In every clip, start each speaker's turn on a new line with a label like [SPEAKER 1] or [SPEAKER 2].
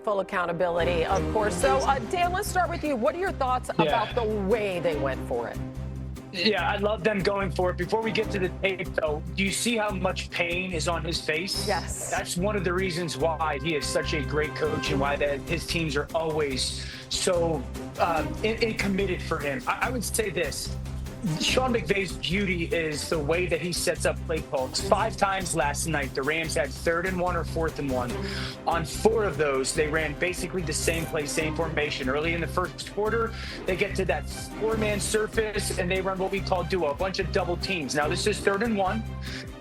[SPEAKER 1] Full accountability, of course. So, Dan, let's start with you. What are your thoughts about the way they went for it?
[SPEAKER 2] Yeah, I love them going for it. Before we get to the tape, though, do you see how much pain is on his face?
[SPEAKER 1] Yes.
[SPEAKER 2] That's one of the reasons why he is such a great coach and why his teams are always so committed for him. I would say this. Sean McVay's beauty is the way that he sets up play calls. 5 times last night, the Rams had 3rd and 1 or 4th and 1. On 4 of those, they ran basically the same play, same formation. Early in the first quarter, they get to that 4-man surface, and they run what we call duo, a bunch of double teams. Now, this is 3rd and 1.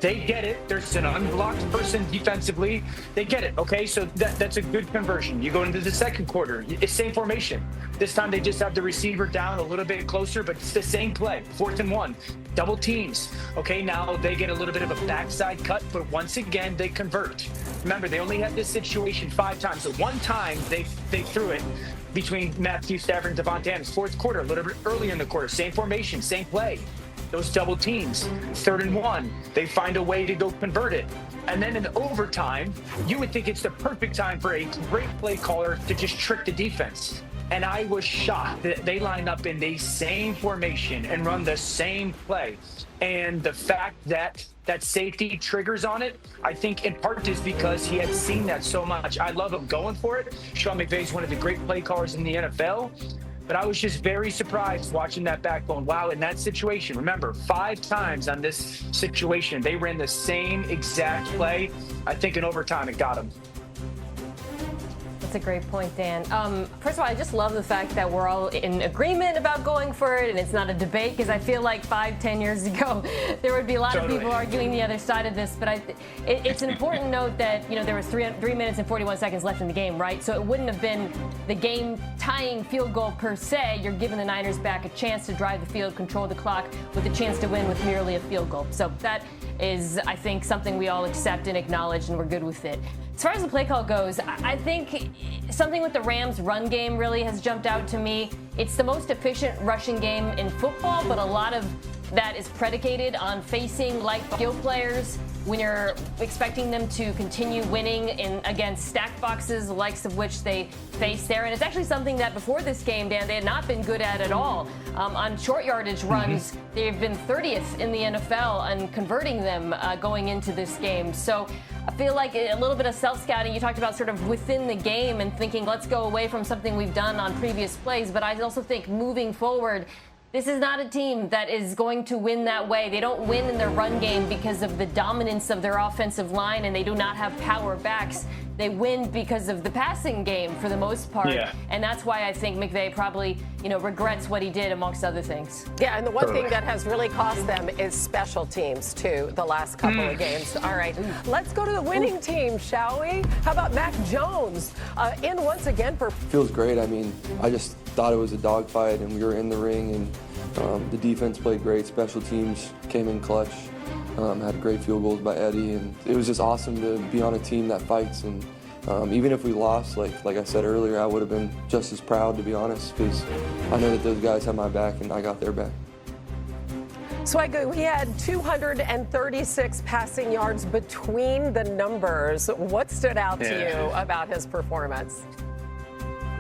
[SPEAKER 2] They get it. There's an unblocked person defensively. They get it, okay? So that's a good conversion. You go into the second quarter, it's same formation. This time, they just have the receiver down a little bit closer, but it's the same play. 4th and 1, double teams. Okay, now they get a little bit of a backside cut, but once again, they convert. Remember, they only had this situation 5 times. So one time they threw it between Matthew Stafford and Devontae Adams. 4th quarter, a little bit early in the quarter, same formation, same play. Those double teams, 3rd and 1, they find a way to go convert it. And then in overtime, you would think it's the perfect time for a great play caller to just trick the defense. And I was shocked that they lined up in the same formation and run the same play. And the fact that that safety triggers on it, I think in part is because he had seen that so much. I love him going for it. Sean McVay is one of the great play callers in the NFL. But I was just very surprised watching that backbone. Wow, in that situation, remember, 5 times on this situation, they ran the same exact play. I think in overtime it got him.
[SPEAKER 3] That's a great point, Dan. First of all, I just love the fact that we're all in agreement about going for it and it's not a debate, because I feel like 5-10 years ago there would be a lot of people arguing the other side of this. But it's an important note that, you know, there was 3 minutes and 41 seconds left in the game, right? So it wouldn't have been the game tying field goal per se. You're giving the Niners back a chance to drive the field, control the clock, with a chance to win with merely a field goal. So that is, I think, something we all accept and acknowledge, and we're good with it. As far as the play call goes, I think something with the Rams' run game really has jumped out to me. It's the most efficient rushing game in football, but a lot of that is predicated on facing light skill players when you're expecting them to continue winning against stacked boxes, the likes of which they face there. And it's actually something that before this game, Dan, they had not been good at all. On short yardage runs, they've been 30th in the NFL on converting them going into this game. So I feel like a little bit of self-scouting. You talked about sort of within the game and thinking, let's go away from something we've done on previous plays. But I also think moving forward, this is not a team that is going to win that way. They don't win in their run game because of the dominance of their offensive line, and they do not have power backs. They win because of the passing game for the most part. Yeah. And that's why I think McVay probably, regrets what he did, amongst other things.
[SPEAKER 1] Yeah, and the one thing that has really cost them is special teams, too, the last couple of games. All right, let's go to the winning team, shall we? How about Mac Jones in once again for...
[SPEAKER 4] Feels great. I mean, I just thought it was a dogfight, and we were in the ring, and the defense played great. Special teams came in clutch. Had great field goals by Eddie, and it was just awesome to be on a team that fights. And even if we lost, like I said earlier, I would have been just as proud, to be honest, because I know that those guys had my back and I got their back.
[SPEAKER 1] Swagoo, he had 236 passing yards between the numbers. What stood out to you about his performance?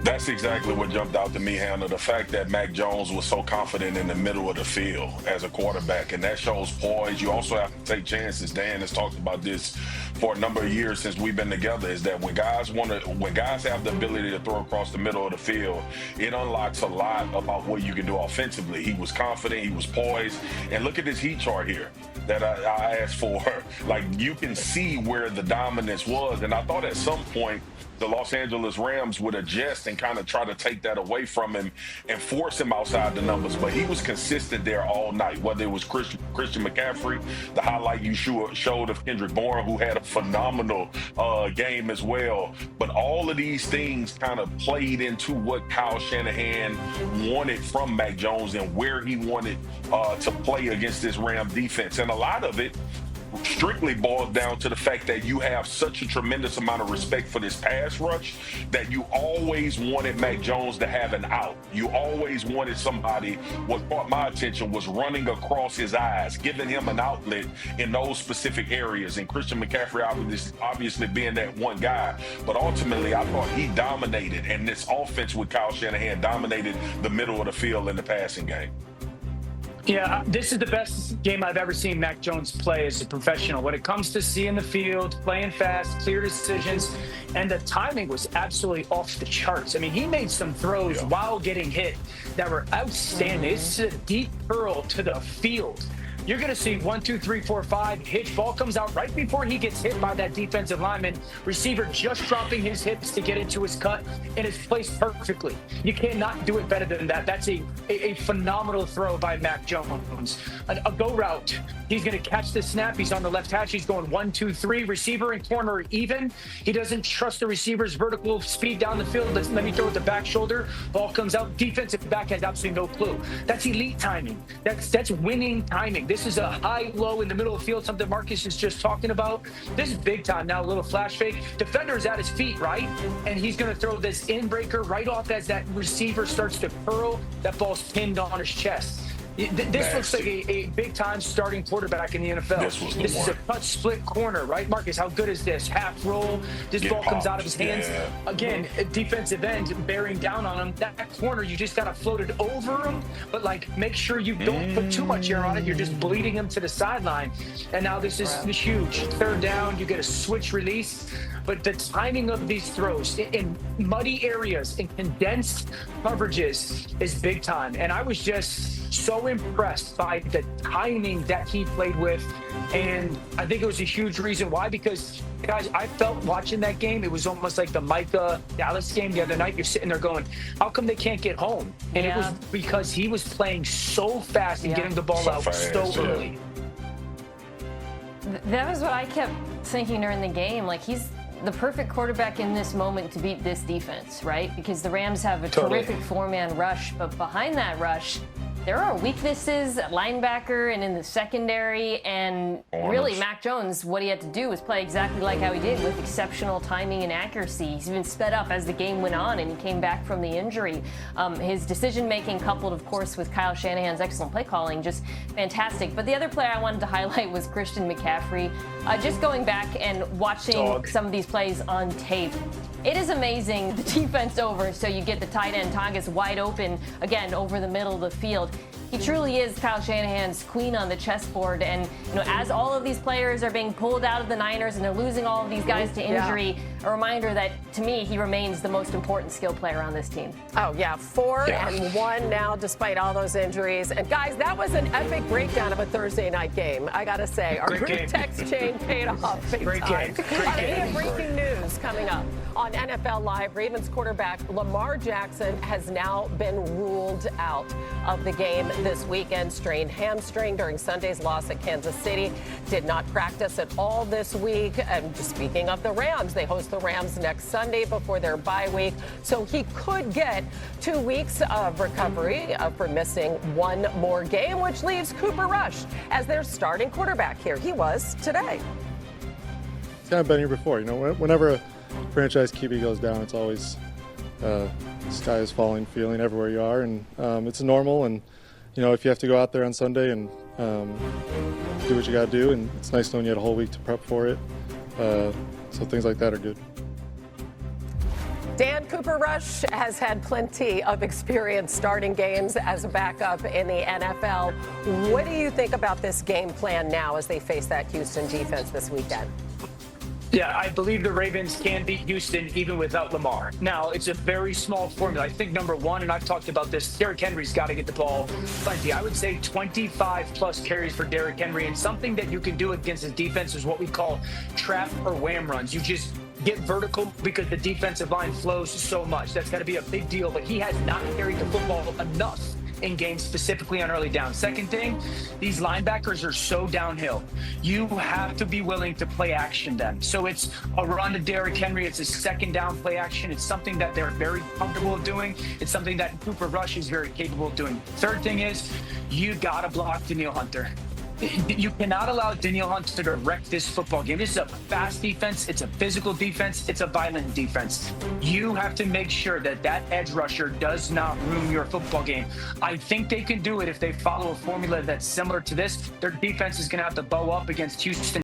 [SPEAKER 5] That's exactly what jumped out to me, Hannah. The fact that Mac Jones was so confident in the middle of the field as a quarterback, and that shows poise. You also have to take chances. Dan has talked about this for a number of years since we've been together, is that when guys have the ability to throw across the middle of the field, it unlocks a lot about what you can do offensively. He was confident, he was poised, and look at this heat chart here that I asked for. Like, you can see where the dominance was, and I thought at some point the Los Angeles Rams would adjust and kind of try to take that away from him and force him outside the numbers. But he was consistent there all night, whether it was Christian McCaffrey, the highlight you showed of Kendrick Bourne, who had a phenomenal game as well. But all of these things kind of played into what Kyle Shanahan wanted from Mac Jones and where he wanted to play against this Ram defense. And a lot of it strictly boils down to the fact that you have such a tremendous amount of respect for this pass rush that you always wanted Mac Jones to have an out. You always wanted somebody. What caught my attention was running across his eyes, giving him an outlet in those specific areas. And Christian McCaffrey obviously being that one guy. But ultimately, I thought he dominated, and this offense with Kyle Shanahan dominated the middle of the field in the passing game.
[SPEAKER 2] Yeah, this is the best game I've ever seen Mac Jones play as a professional. When it comes to seeing the field, playing fast, clear decisions, and the timing was absolutely off the charts. I mean, he made some throws while getting hit that were outstanding. It's a deep curl to the field. You're going to see 1, 2, 3, 4, 5. Hitch ball comes out right before he gets hit by that defensive lineman. Receiver just dropping his hips to get into his cut, and it's placed perfectly. You cannot do it better than that. That's a phenomenal throw by Mac Jones. A go route. He's going to catch the snap. He's on the left hash. He's going 1, 2, 3. Receiver and corner even. He doesn't trust the receiver's vertical speed down the field. Let me throw it the back shoulder. Ball comes out. Defensive back has absolutely no clue. That's elite timing. That's winning timing. This is a high-low in the middle of the field, something Marcus is just talking about. This is big time now, a little flash fake. Defender's at his feet, right? And he's going to throw this in-breaker right off as that receiver starts to curl. That ball's pinned on his chest. This looks like a big-time starting quarterback in the NFL. This is a cut split corner, right? Marcus, how good is this? Half roll. This ball comes out of his hands. Yeah. Again, defensive end bearing down on him. That corner, you just got to float it over him. But, like, make sure you don't put too much air on it. You're just bleeding him to the sideline. And now this is huge. Third down, you get a switch release. But the timing of these throws in muddy areas, in condensed coverages, is big time. And I was just so impressed by the timing that he played with. And I think it was a huge reason why, because, guys, I felt watching that game, it was almost like the Micah Dallas game the other night. You're sitting there going, how come they can't get home? And it was because he was playing so fast and getting the ball out so early.
[SPEAKER 3] That was what I kept thinking during the game. Like, he's the perfect quarterback in this moment to beat this defense, right? Because the Rams have a terrific four-man rush, but behind that rush, there are weaknesses at linebacker and in the secondary, and really Mac Jones, what he had to do was play exactly like how he did, with exceptional timing and accuracy. He's been sped up as the game went on and he came back from the injury. His decision-making, coupled, of course, with Kyle Shanahan's excellent play calling, just fantastic. But the other player I wanted to highlight was Christian McCaffrey. Just going back and watching some of these plays on tape, it is amazing. The defense over, so you get the tight end Tongas wide open, again, over the middle of the field. He truly is Kyle Shanahan's queen on the chessboard. And, you know, as all of these players are being pulled out of the Niners and they're losing all of these guys to injury, a reminder that, to me, he remains the most important skill player on this team.
[SPEAKER 1] Oh, yeah, 4-1 now, despite all those injuries. And, guys, that was an epic breakdown of a Thursday night game, I got to say. Our group text chain paid off big time. Breaking news coming up on NFL Live. Ravens quarterback Lamar Jackson has now been ruled out of the game this weekend. Strained hamstring during Sunday's loss at Kansas City. Did not practice at all this week. And speaking of the Rams, they host the Rams next Sunday before their bye week. So he could get 2 weeks of recovery for missing one more game, which leaves Cooper Rush as their starting quarterback here. He was today.
[SPEAKER 6] It's kind of been here before. You know, whenever a franchise QB goes down, it's always sky is falling feeling everywhere you are, and it's normal. And you know, if you have to go out there on Sunday and do what you got to do, and it's nice knowing you had a whole week to prep for it. So things like that are good.
[SPEAKER 1] Dan, Cooper Rush has had plenty of experience starting games as a backup in the NFL. What do you think about this game plan now as they face that Houston defense this weekend?
[SPEAKER 2] Yeah, I believe the Ravens can beat Houston even without Lamar. Now, it's a very small formula. I think number one, and I've talked about this, Derrick Henry's got to get the ball plenty. I would say 25-plus carries for Derrick Henry, and something that you can do against his defense is what we call trap or wham runs. You just get vertical because the defensive line flows so much. That's got to be a big deal, but he has not carried the football enough in games, specifically on early down. Second thing, these linebackers are so downhill. You have to be willing to play action them. So it's a run to Derrick Henry. It's a second down play action. It's something that they're very comfortable doing. It's something that Cooper Rush is very capable of doing. Third thing is you got to block Danielle Hunter. You cannot allow Danielle Hunter to wreck this football game. This is a fast defense. It's a physical defense. It's a violent defense. You have to make sure that that edge rusher does not ruin your football game. I think they can do it if they follow a formula that's similar to this. Their defense is going to have to bow up against Houston